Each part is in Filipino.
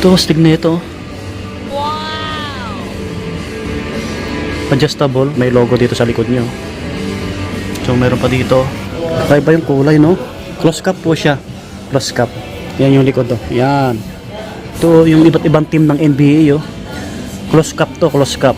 Ito, stick na ito. Adjustable, may logo dito sa likod nyo. So meron pa dito. Iba yung kulay, no? Close cap po siya. Close cap. Yan yung likod, oh. Yan. Ito yung iba't ibang team ng NBA, oh. Close cap to, close cap.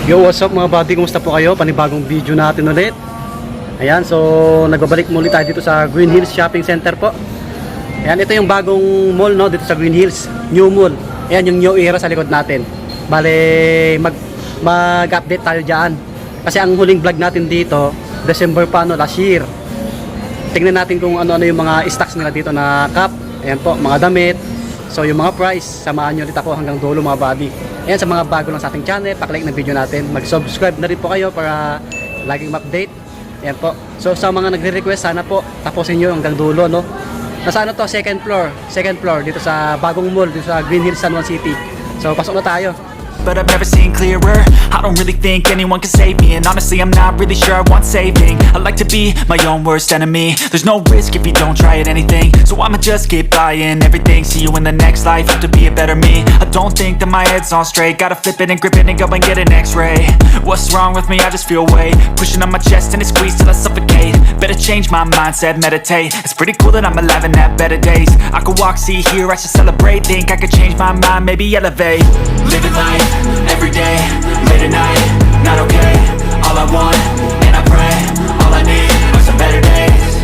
Yo, what's up mga buddy? Kumusta po kayo? Panibagong video natin ulit. Ayan, so nagbabalik muli tayo dito sa Green Hills Shopping Center po. Ayan, ito yung bagong mall, no, dito sa Green Hills, new mall. Ayan yung new era sa likod natin. Bale, mag-update tayo dyan. Kasi ang huling vlog natin dito, December pa, no, last year. Tingnan natin kung ano-ano yung mga stocks nila dito na cup. Ayan po, mga damit. So yung mga price, samahan nyo ulit ako hanggang dulo mga buddy. Ayan, sa mga bago lang sa ating channel, pakilike ng video natin. Mag-subscribe na rin po kayo para laging ma-update. Ayan po. So sa mga nagre-request, sana po tapusin nyo hanggang dulo, no? Nasa ano to? Second floor dito sa bagong mall dito sa Green Hills, San Juan City. So pasok na tayo. But I've never seen clearer. I don't really think anyone can save me, and honestly I'm not really sure I want saving. I like to be my own worst enemy. There's no risk if you don't try at anything, so I'ma just keep buying everything. See you in the next life, have to be a better me. I don't think that my head's on straight. Gotta flip it and grip it and go and get an x-ray. What's wrong with me? I just feel weight pushing on my chest and it squeezes till I suffocate. Better change my mindset, meditate. It's pretty cool that I'm alive and have better days. I could walk, see, hear, I should celebrate. Think I could change my mind, maybe elevate. Living life every day, late at night, not okay. All I want, and I pray, all I need are some better days.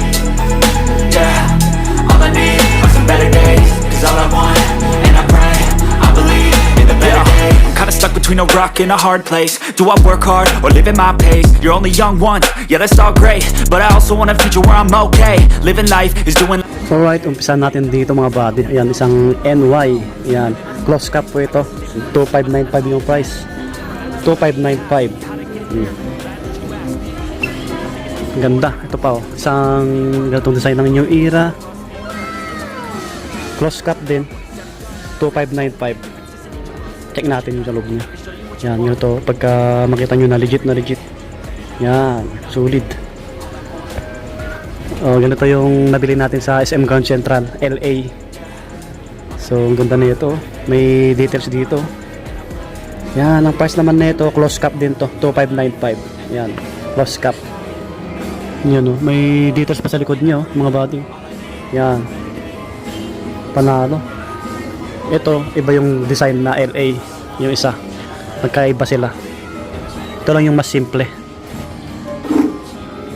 Yeah, all I need are some better days. Cause all I want, and I pray, I believe in the better days. I'm kinda stuck between a rock and a hard place. Do I work hard or live at my pace? You're only young once, yeah that's all great, but I also want a future where I'm okay. Living life is doing. Alright, umpisan natin dito mga buddy. Ayan, isang NY. Ayan, close cap po ito. 2595 yung price. 2595. Ganda. Ito pa, oh. Isang ganitong design ng new era. Close cap din. 2595. Check natin yung sa loob niya. Yan, yun ito. Pagka makita nyo na legit. Yan, solid. Oh, ganito yung nabili natin sa SM Grand Central, LA. So, ang ganda na ito. May details dito. Yan, ang price naman na ito, close cap din to, 2595. Yan, close cap. Yan, oh. May details pa sa likod niya, oh, mga body. Yan. Panalo. Ito, iba yung design na LA. Yung isa. Magkaiba sila. Ito lang yung mas simple.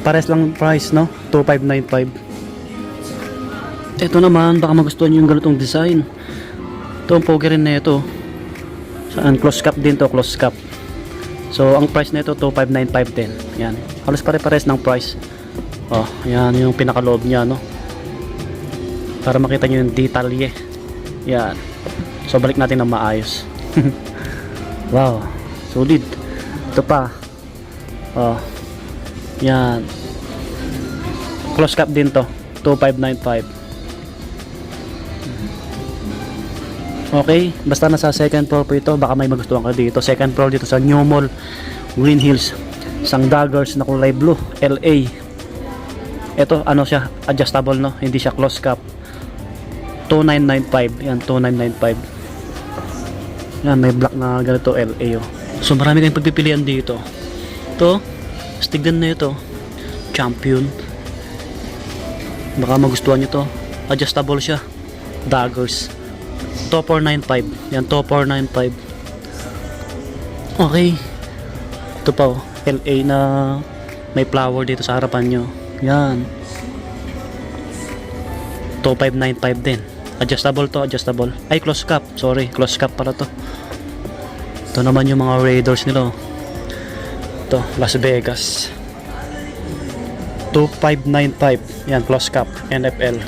Pares lang price, no? 2595. Ito naman, baka magustuhan nyo yung ganitong design. Ito ang pogi rin na ito. Saan? Close cap din to, close cap. So, ang price na ito, 2595 din. Yan. Halos pare-pares ng price. Oh, yan yung pinakaloob niya, no? Para makita nyo yung detalye. Yan. So, balik natin ng maayos. Wow. Solid. Ito pa. Oh. Yan. Close cap din to, 2595. Okay, basta nasa second floor po ito, baka may magustuhan ka dito. Second floor dito sa New Mall, Green Hills. Isang daggers na kulay blue, LA. Ito, ano siya, adjustable, no? Hindi siya close cap. 2995. Yan, 2995. Yan, may black na ganito, LA, oh. So, marami kayong pagpipilian dito. Ito, stigdan na ito, champion. Baka magustuhan nyo to. Adjustable siya, daggers. 2495. Yan, 2495. Okay. Ito pa, oh, LA na may flower dito sa harapan nyo. Yan, 2595 din. Adjustable to, adjustable. Ay, close cap, sorry, close cap pala to. Ito naman yung mga Raiders nila, oh. Ito, Las Vegas, 2595. Yan, close cap, NFL.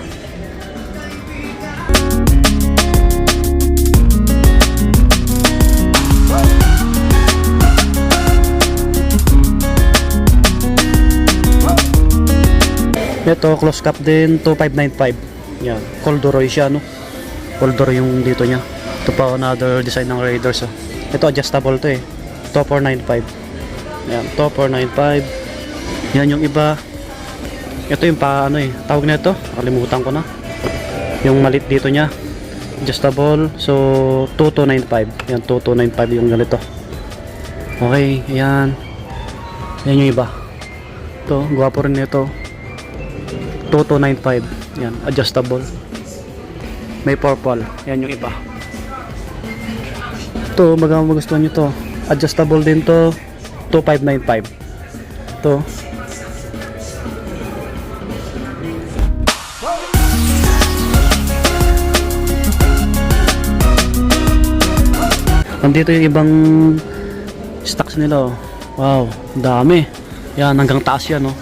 Ito, close cap din, 2595. Yan, corduroy siya, no? Corduroy yung dito niya. Ito pa another design ng Raiders, oh. Ito adjustable to eh. To 495. Yan, to 495. Yan yung iba. Ito yung pa ano eh, tawag na ito, nakalimutan ko na. Yung malit dito niya, adjustable. So 2295. Yan, 2295 yung ganito. Okay, ayan. Yan yung iba. Ito, gwapo rin nito. 2295. Yan, adjustable. May purple. Yan yung iba. Ito, magustuhan nyo to. Adjustable din to. 2595. Ito. Nandito yung ibang stocks nila, oh. Wow, dami. Yan, hanggang taas yan, oh.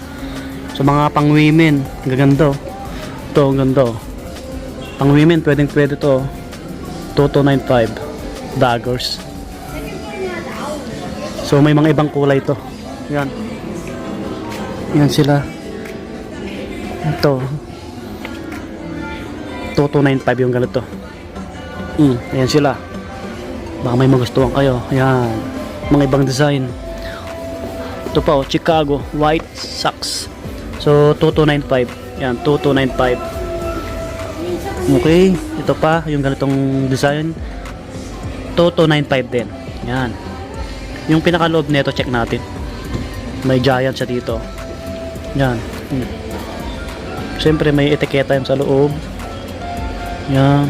So mga pang women, gaganda, oh. Ito, ang ganda, oh. Pang women, pwede to, oh. 2295 daggers. So may mga ibang kulay to. Yan. Yan sila. Ito. 2295 yung ganito. Ayan sila. Baka may magustuhan kayo. Ayan. Mga ibang design. Ito pa, oh, Chicago white socks. So 2295. Yan, 2295. Okay, ito pa yung ganitong design. 2295 din. Yan. Yung pinakaloob nito, check natin. May giant siya dito. Yan. Siyempre may etiketa yan sa loob. Yan.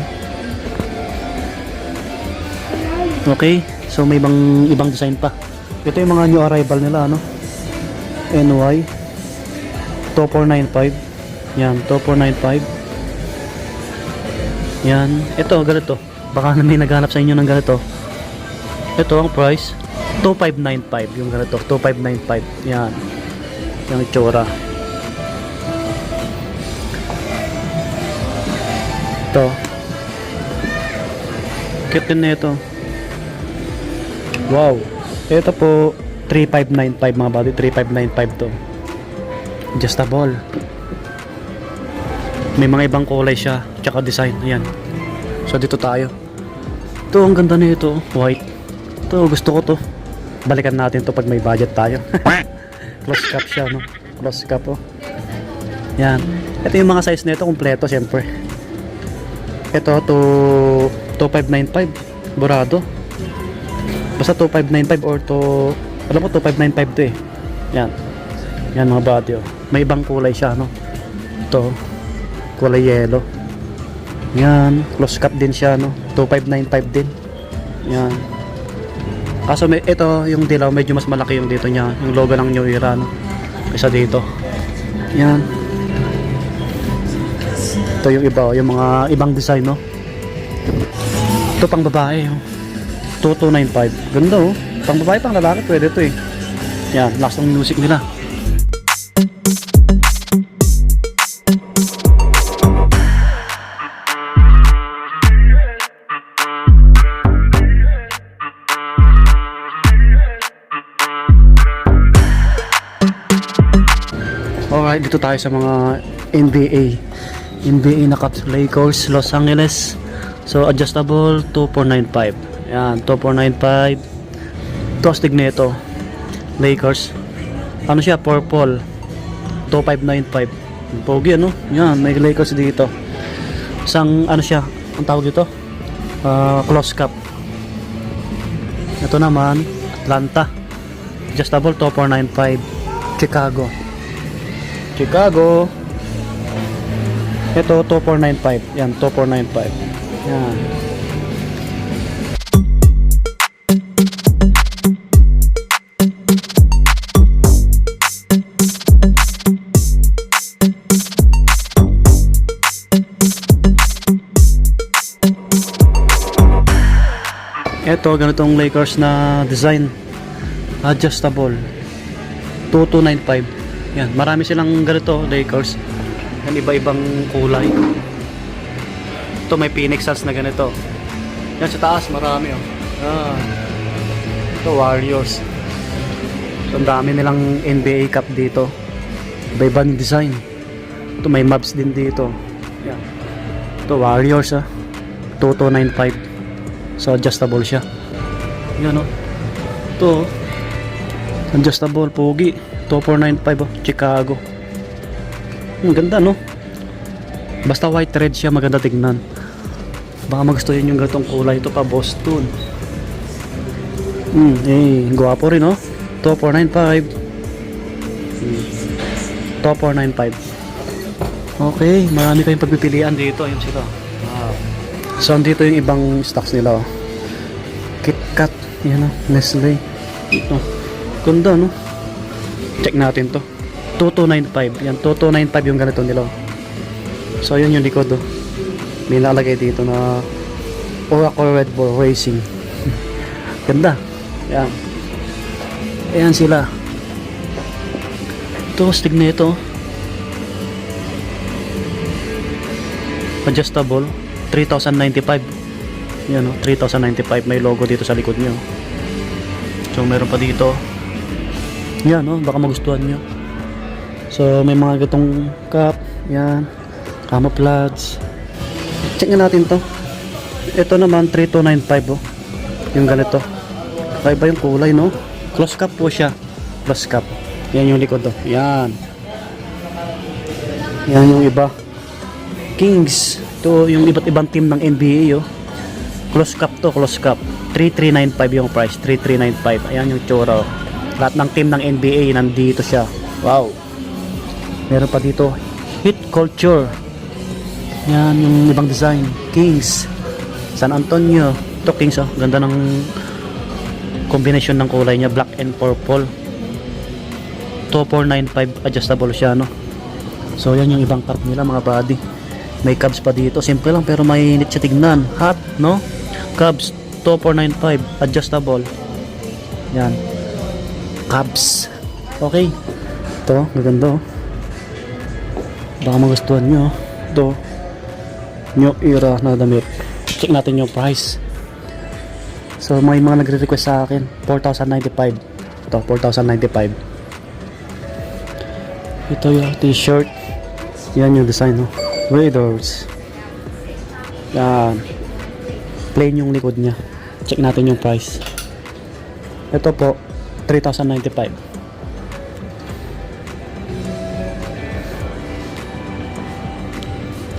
Okay, so may ibang design pa. Ito yung mga new arrival nila, ano? NY to 495. Yan, to 495. Yan, ito ganito. Baka may naghanap sa inyo ng ganito. Ito ang price 2595 yung ganito, 2595. Yan. Yung itsura. Ito. Cute din na ito. Wow. Ito po 3595 mga buddy, 3595 to. Adjustable. May mga ibang kulay siya, tsaka design. Ayan. So dito tayo. Ito ang ganda na ito, white. Ito gusto ko to. Balikan natin to pag may budget tayo. Close cap siya, no? Close cap, oh. Yan. Ito yung mga size nito kompleto, syempre. Ito to 2595 burado. Basta 2595 or to, alam ko 2595 to eh. Yan. Yan mga body, oh. May ibang kulay siya, no? Ito kulay yellow. Yan, close cap din siya, no? 2595 din. Yan. Kaso ito yung dilaw medyo mas malaki yung dito niya, yung logo ng New Era, no? Kaysa dito. Yan. Ito yung iba, oh, yung mga ibang design, no? Ito pang babae, oh. 2295. Ganda, oh. Pang babae, pang lalaki, pwede ito eh. Yan, lakas ng music nila. Alright, dito tayo sa mga NBA na Caps, Lakers, Los Angeles. So adjustable 2495. Yan, 2495. Tostig na ito. Lakers. Ano siya? Purple. 2595. Pogi, ano? Yan, may Lakers dito. Isang ano siya? Ang tawag dito? Close cap. Ito naman, Atlanta. Adjustable 2495. Chicago. Ito 2495. Yan, 2495. Yan. Ito ganitong Lakers na design. Adjustable 2295. Yan, marami silang ganito, Lakers. Yan, iba-ibang kulay. Ito may Phoenix Suns na ganito. Yan sa taas, marami, oh. Ito Warriors. So, ang dami nilang NBA Cup dito. Iba-ibang design. Ito may Mavs din dito. Yan. Ito Warriors 2295. So adjustable siya. Yan Ito adjustable pogi 2495 Chicago. Ang ganda basta white red siya, maganda tignan. Baka magustuhin yung ganitong kulay. Ito pa Boston. Guwapo rin 2495. 2495. Okay, marami kayong pagpipilian dito. Ayun sila. Wow. So dito yung ibang stocks nila KitKat, yan Nestle. Ito ganda check natin to 2295. Yan 2295 yung ganito nila. So yun yung likod may lalagay dito na Oracle Red Bull Racing. Ganda. Yan. Ayan sila. Ito stick na ito adjustable 3095. Yan 3095. May logo dito sa likod nyo. So meron pa dito. Yan baka magustuhan nyo. So may mga gatong cup. Yan camouflage. Check nga natin to. Ito naman 3295 yung ganito. Kaiba yung kulay close cup po siya. Close cup. Yan yung likod yan. Yan yung iba Kings. Ito yung iba't ibang team ng NBA close cup to, close cup 3395 yung price. 3395. Ayan yung tsura lahat ng team ng NBA nandito siya. Wow. Meron pa dito Heat Culture. Yan yung ibang design. Kings San Antonio. Ito Kings ganda ng combination ng kulay niya, black and purple. 2495 adjustable siya So yan yung ibang cup nila mga buddy. May Cubs pa dito, simple lang pero mainit siya tignan. Hot Cubs 2495 adjustable. Yan Cubs. Okay, ito maganda baka magustuhan nyo. Ito New Era na damit. Check natin yung price. So may mga nagre-request sa akin 4,095. Ito 4,095. Ito yung t-shirt. Yan yung design Raiders. Yan plain yung likod nya. Check natin yung price. Ito po 3,095.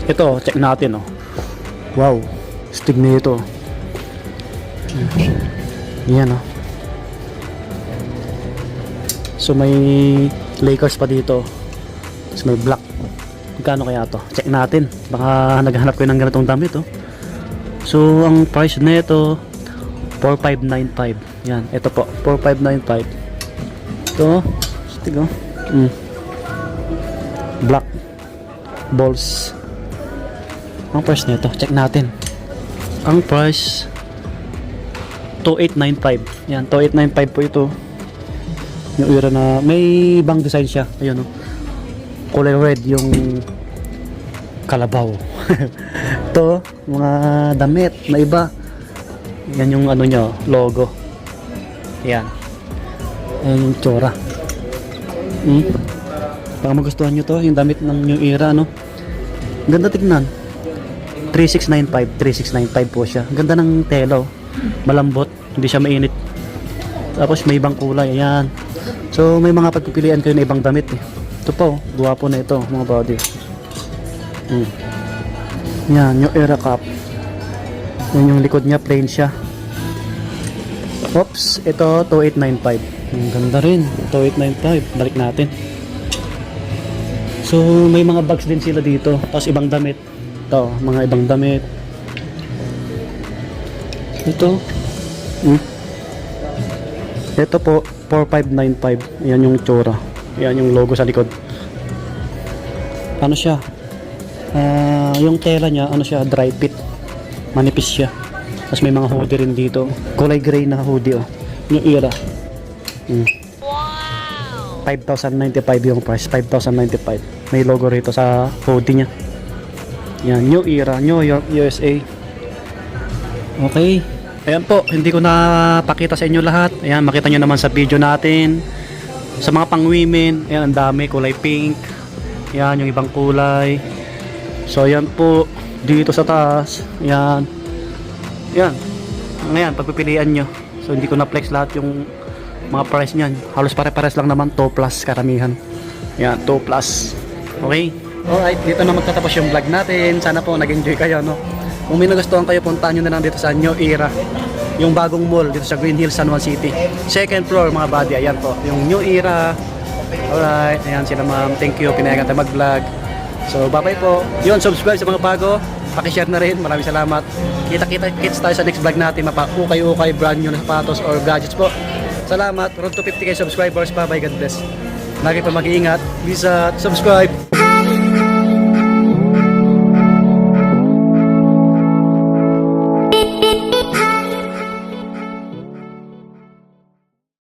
Ito check natin wow, stig na ito. Yan so may Lakers pa dito. So may black. Magkano kaya to? Check natin. Baka naghahanap ko ng ganitong damit So ang price na ito 4595. Yan, ito po 4595. Ito stig black balls. Ang price nito, check natin. Ang price 2895. Yan, 2895 po ito. Yung era na may ibang design siya. Ayun kulay red yung kalabaw. Ito, mga damit na iba. Yan yung nyo, logo. Yan. Ayan yung tsura. Baka magustuhan nyo to, yung damit ng new era Ganda tignan. 3695 po siya. Ganda ng tela malambot, hindi siya mainit. Tapos may ibang kulay. Ayan. So may mga pagpipilian kayo na ibang damit Ito po, guwapo na ito mga body. Yan, yung Era Cup. Yan yung likod niya, plain siya. Oops, ito 2895. Ang ganda rin, 2895. Balik natin. So may mga bags din sila dito. Tapos ibang damit. Ito, mga ibang damit. Ito. Ito po 4595. Yan yung tsura. Yan yung logo sa likod. Ano siya? Yung tela niya, ano siya, dry fit. Manipis siya. Tapos may mga hoodie rin dito. Kulay gray na hoodie Yung Era. 5,095 yung price. 5,095. May logo rito sa hoodie niya. Yan, New Era, New York, USA. Okay. Ayan po, hindi ko na pakita sa inyo lahat. Ayan, makita nyo naman sa video natin. Sa mga pang women, ayan, ang dami, kulay pink. Ayan, yung ibang kulay. So ayan po, Dito sa taas. Yan. Yan. Ngayon, pagpipilian nyo. So, hindi ko na-flex lahat yung mga price niyan. Halos pare-pares lang naman. 2 plus karamihan. Yan, 2 plus. Okay? Alright, dito na magtatapos yung vlog natin. Sana po nag-enjoy kayo, no? Kung may nagustuhan kayo, puntahan nyo na lang dito sa New Era. Yung bagong mall dito sa Green Hills, San Juan City. Second floor, mga buddy. Ayan po. Yung New Era. Alright, ayan sila ma'am. Thank you, pinayagan tayo mag-vlog. So, bye-bye po. Yun, subscribe sa mga bago. Pakishare na rin. Maraming salamat. Kita-kits tayo sa next vlog natin. Mapa-ukay-ukay, brand new na sapatos or gadgets po. Salamat. Road to 50k subscribers. Bye-bye. God bless. Lagi pa mag-iingat. Peace out. Subscribe.